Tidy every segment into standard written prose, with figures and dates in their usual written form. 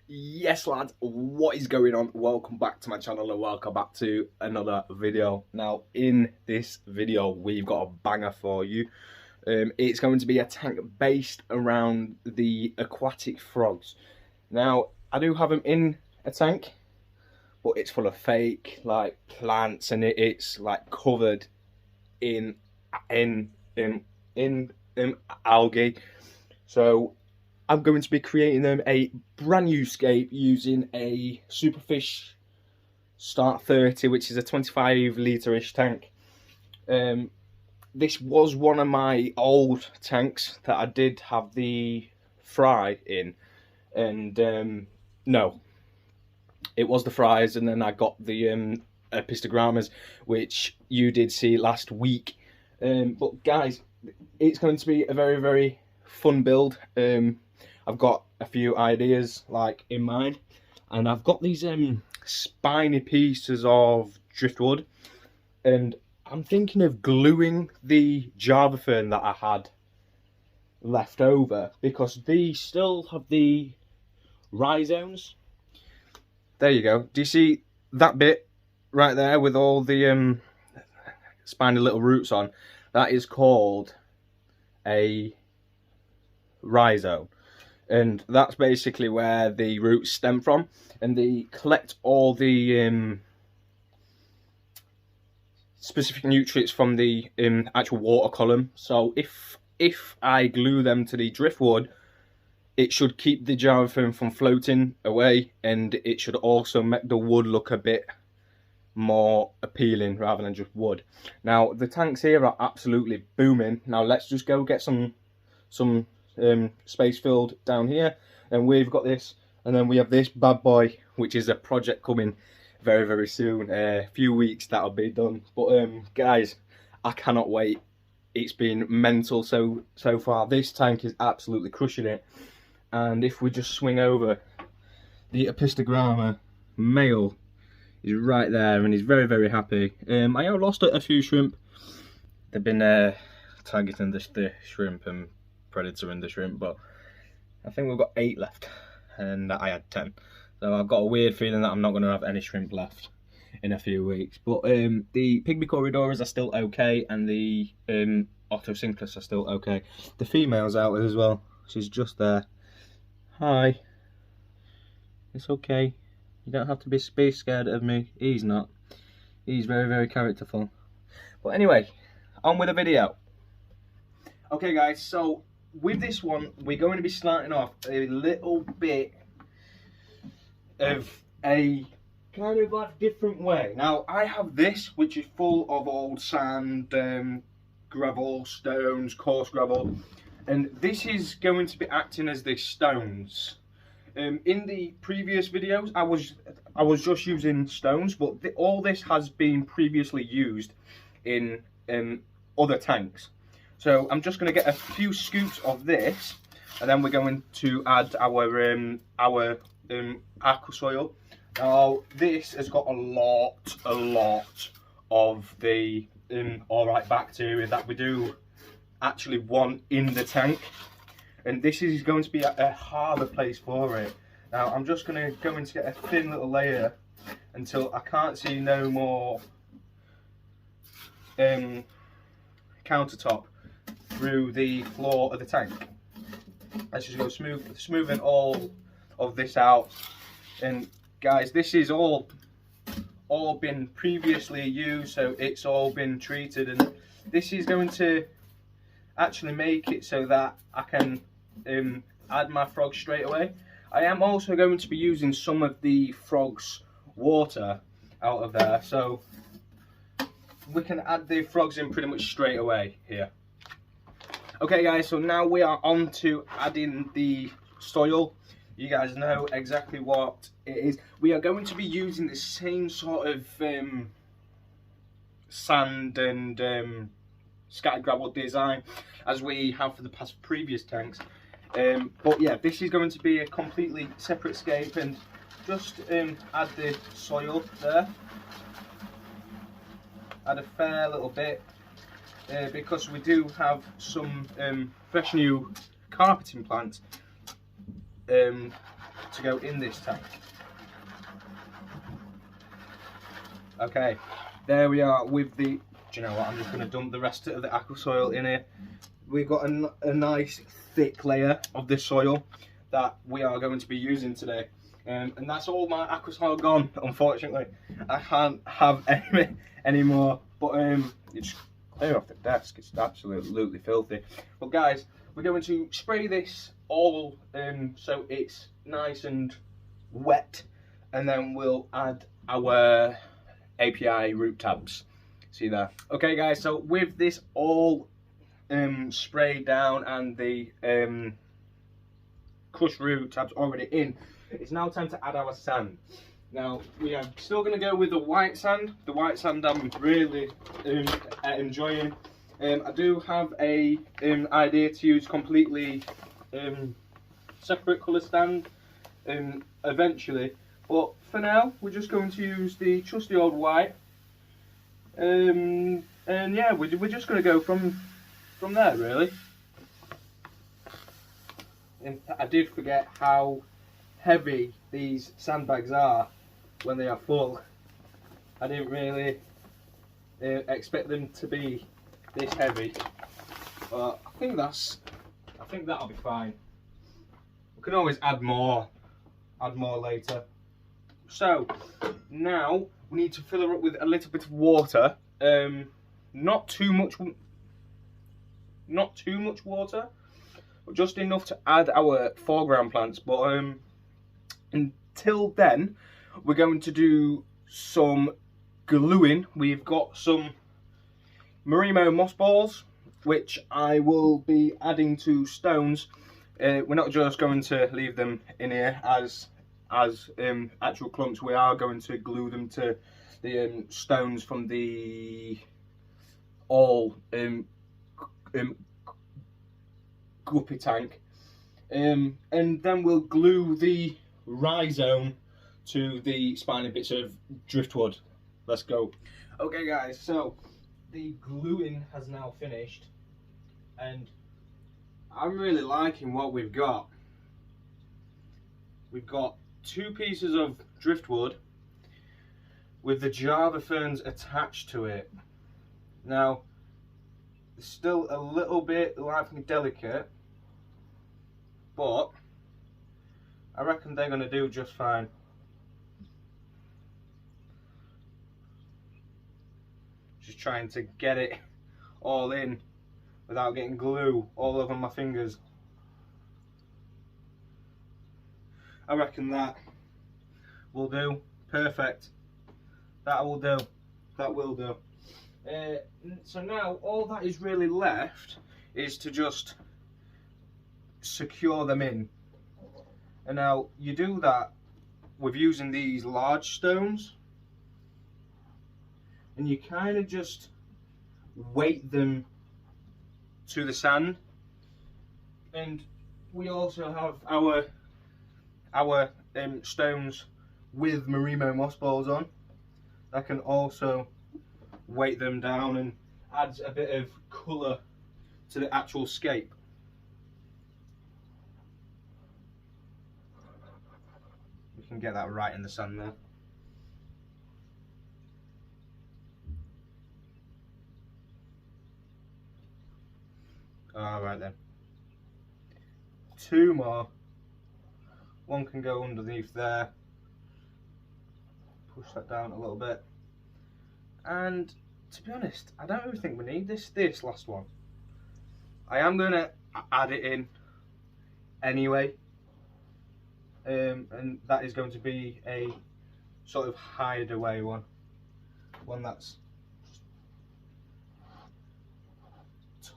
Yes lads, what is going on? Welcome back to my channel and welcome back to another video. Now in this video we've got a banger for you. It's going to be a tank based around the aquatic frogs. Now I do have them in a tank, but it's full of fake like plants and it's like covered in algae. So I'm going to be creating them a brand new scape using a Superfish Start 30, which is a 25 litre-ish tank. This was one of my old tanks that I did have the fry in, and no, it was the fries, and then I got the pistogrammas, which you did see last week. But guys, it's going to be a very, very fun build. I've got a few ideas like in mind, and I've got these spiny pieces of driftwood, and I'm thinking of gluing the Java fern that I had left over, because these still have the rhizomes. There you go. Do you see that bit right there with all the spiny little roots on? That is called a rhizome. And that's basically where the roots stem from, and they collect all the specific nutrients from the actual water column. So if I glue them to the driftwood, it should keep the Java fern from floating away, and it should also make the wood look a bit more appealing rather than just wood. Now the tanks here are absolutely booming. Now let's just go get some space filled down here, and we've got this, and then we have this bad boy, which is a project coming very, very soon. A few weeks that'll be done. But guys, I cannot wait. It's been mental so far. This tank is absolutely crushing it. And if we just swing over, the apistogramma male is right there, and he's very, very happy. I have lost a few shrimp. They've been targeting the shrimp and predator in the shrimp, but I think we've got 8 left, and I had 10. So I've got a weird feeling that I'm not going to have any shrimp left in a few weeks. But the pygmy corridoras are still okay, and the Otocinclus are still okay. The female's out as well. She's just there. Hi. It's okay. You don't have to be scared of me. He's not. He's very, very characterful. But anyway, on with the video. Okay guys, so with this one, we're going to be starting off a little bit of a kind of like different way. Now, I have this, which is full of old sand, gravel, stones, coarse gravel, and this is going to be acting as the stones. In the previous videos, I was just using stones, but all this has been previously used in other tanks. So I'm just going to get a few scoops of this, and then we're going to add our aqua soil. Now this has got a lot of the alright bacteria that we do actually want in the tank, and this is going to be a harder place for it. Now I'm just going to go and get a thin little layer until I can't see no more countertop through the floor of the tank. Let's just go smoothing all of this out. And guys, this is all been previously used, so it's all been treated, and this is going to actually make it so that I can add my frogs straight away. I am also going to be using some of the frogs' water out of there, so we can add the frogs in pretty much straight away here. Okay guys, so now we are on to adding the soil. You guys know exactly what it is. We are going to be using the same sort of sand and scattered gravel design as we have for the past previous tanks. But yeah, this is going to be a completely separate scape, and just add the soil there. Add a fair little bit. Because we do have some fresh new carpeting plants to go in this tank. Okay, there we are with the, do you know what, I'm just going to dump the rest of the aqua soil in here. We've got a nice thick layer of this soil that we are going to be using today. And that's all my aqua soil gone, unfortunately. I can't have any more, but it's clear off the desk, it's absolutely filthy. But guys, we're going to spray this all so it's nice and wet, and then we'll add our API root tabs. See there? Okay guys, so with this all sprayed down and the crushed root tabs already in, it's now time to add our sand. Now we are still going to go with the white sand. The white sand I'm really enjoying. I do have a idea to use completely separate colour sand eventually, but for now we're just going to use the trusty old white, and yeah, we're just going to go from there really. And I did forget how heavy these sandbags are when they are full. I didn't really expect them to be this heavy, but I think that'll be fine. We can always add more later. So now we need to fill her up with a little bit of water. Not too much water, but just enough to add our foreground plants. But until then, we're going to do some gluing. We've got some Marimo moss balls, which I will be adding to stones. We're not just going to leave them in here as actual clumps. We are going to glue them to the stones from the guppy tank, and then we'll glue the rhizome to the spiny bits of driftwood. Let's go. Okay guys, so the gluing has now finished, and I'm really liking what we've got. We've got 2 pieces of driftwood with the Java ferns attached to it. Now, it's still a little bit lightly delicate, but I reckon they're going to do just fine. Just trying to get it all in without getting glue all over my fingers. I reckon that will do. Perfect. That will do. That will do. So now all that is really left is to just secure them in. And now you do that with using these large stones, and you kind of just weight them to the sand. And we also have our stones with Marimo moss balls on. I can also weight them down and adds a bit of colour to the actual scape. We can get that right in the sand there. Alright then. 2 more. One can go underneath there. Push that down a little bit. And to be honest, I don't really think we need this last one. I am going to add it in anyway. And that is going to be a sort of hide away one. One that's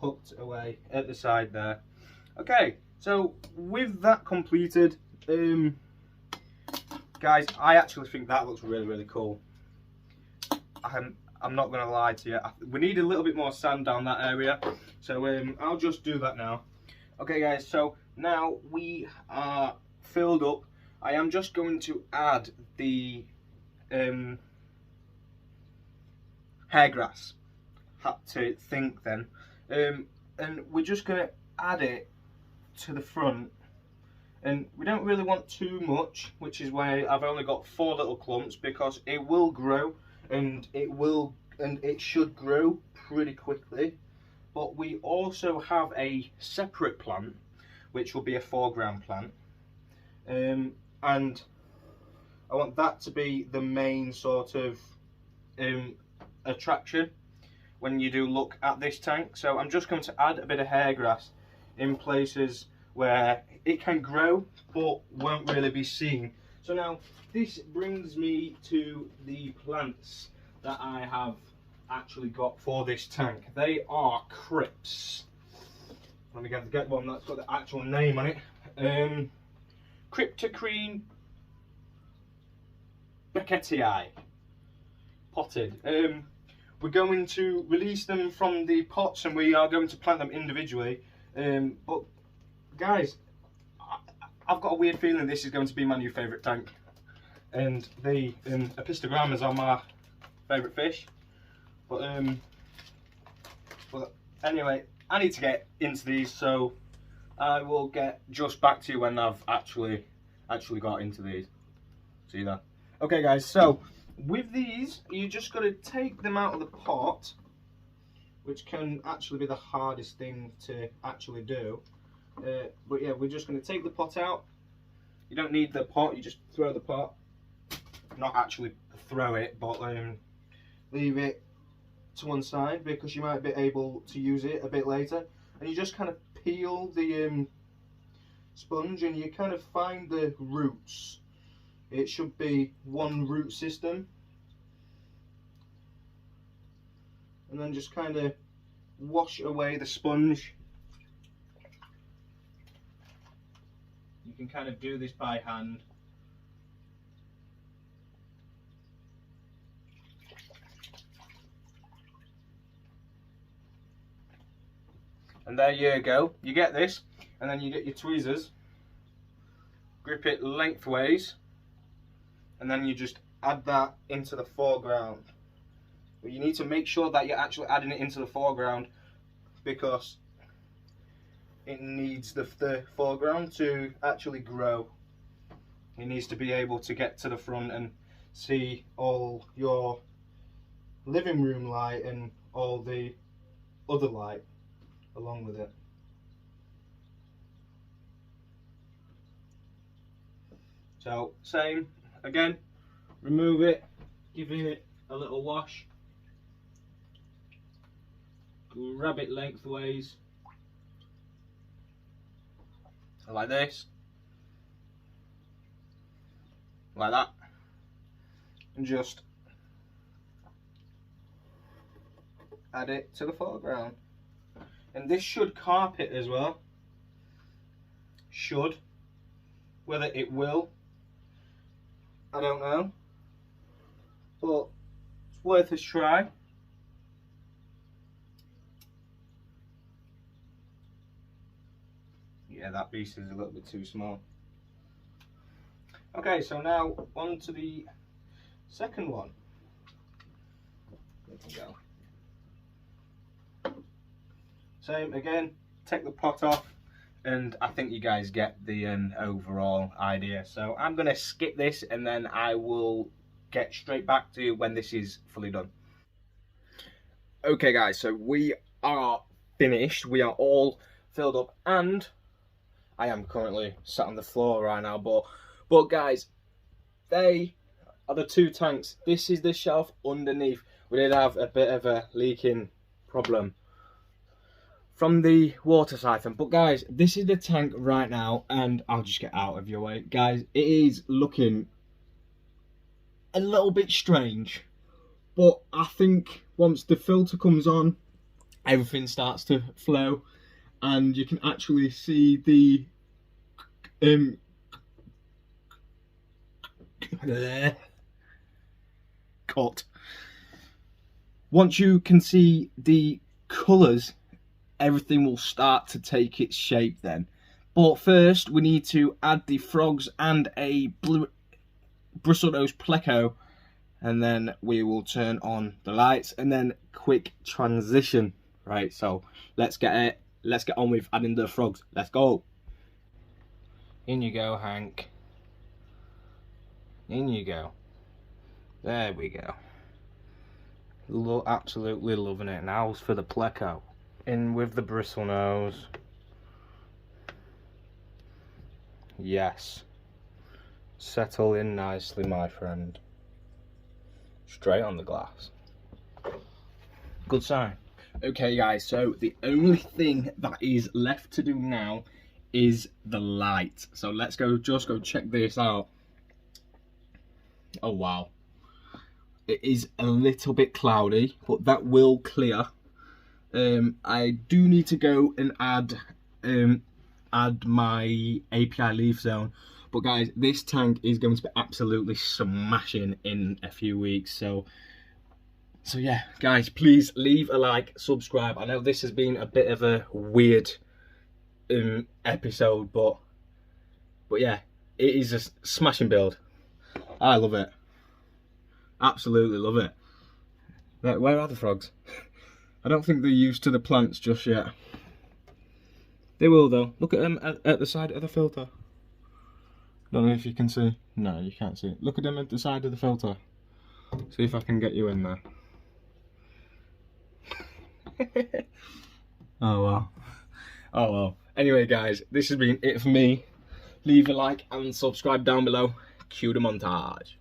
tucked away at the side there. Okay, so with that completed, guys, I actually think that looks really cool. I'm not gonna lie to you, we need a little bit more sand down that area, so I'll just do that now. Okay guys, so now we are filled up. I am just going to add the hairgrass. Had to think then. And we're just going to add it to the front And we don't really want too much, which is why I've only got 4 little clumps, because it will grow and it should grow pretty quickly. But we also have a separate plant, which will be a foreground plant, and I want that to be the main sort of attraction when you do look at this tank. So I'm just going to add a bit of hair grass in places where it can grow but won't really be seen. So now this brings me to the plants that I have actually got for this tank. They are crypts. Let me get one that's got the actual name on it. Cryptocrene Beckettii potted. We're going to release them from the pots and we are going to plant them individually. But guys, I've got a weird feeling this is going to be my new favourite tank. And the apistogrammas are my favourite fish. But anyway, I need to get into these, so I will get just back to you when I've actually got into these. See that? Okay guys, so with these, you just got to take them out of the pot, which can actually be the hardest thing to actually do. But yeah, we're just going to take the pot out. You don't need the pot, you just throw the pot. Not actually throw it, but leave it to one side because you might be able to use it a bit later. And you just kind of peel the sponge and you kind of find the roots. It should be one root system. And then just kind of wash away the sponge. You can kind of do this by hand. And there you go. You get this, and then you get your tweezers, grip it lengthways, and then you just add that into the foreground. But you need to make sure that you're actually adding it into the foreground because it needs the foreground to actually grow. It needs to be able to get to the front and see all your living room light and all the other light along with it. So same again, remove it, give it a little wash, grab it lengthways like this, like that, and just add it to the foreground. And this should carp it as well. Should. Whether it will, I don't know. But it's worth a try. Yeah, that piece is a little bit too small. Okay, so now on to the second one. There we go. Same again, take the pot off, and I think you guys get the overall idea. So I'm going to skip this and then I will get straight back to you when this is fully done. Okay guys, so we are finished. We are all filled up and I am currently sat on the floor right now, but guys, they are the 2 tanks. This is the shelf underneath. We did have a bit of a leaking problem from the water siphon, but guys, this is the tank right now, and I'll just get out of your way. Guys, it is looking a little bit strange, but I think once the filter comes on, everything starts to flow, and you can actually see the cut. Once you can see the colours, everything will start to take its shape then. But first we need to add the frogs and a bristlenose pleco, and then we will turn on the lights and then quick transition. Right, so let's get on with adding the frogs. Let's go. In you go, Hank. In you go. There we go. Absolutely loving it. Now for the pleco. In with the bristle nose. Yes. Settle in nicely, my friend. Straight on the glass. Good sign. Okay guys, so the only thing that is left to do now is the light. So let's just go check this out. Oh wow. It is a little bit cloudy, but that will clear. I do need to go and add my API leaf zone. But guys, this tank is going to be absolutely smashing in a few weeks. So yeah, guys, please leave a like, subscribe. I know this has been a bit of a weird episode, but yeah, it is a smashing build. I love it. Absolutely love it. Where are the frogs? I don't think they're used to the plants just yet. They will though. Look at them at the side of the filter. Don't know if you can see. No, you can't see. Look at them at the side of the filter. See if I can get you in there. Oh well. Oh well. Anyway guys, this has been it for me. Leave a like and subscribe down below. Cue the montage.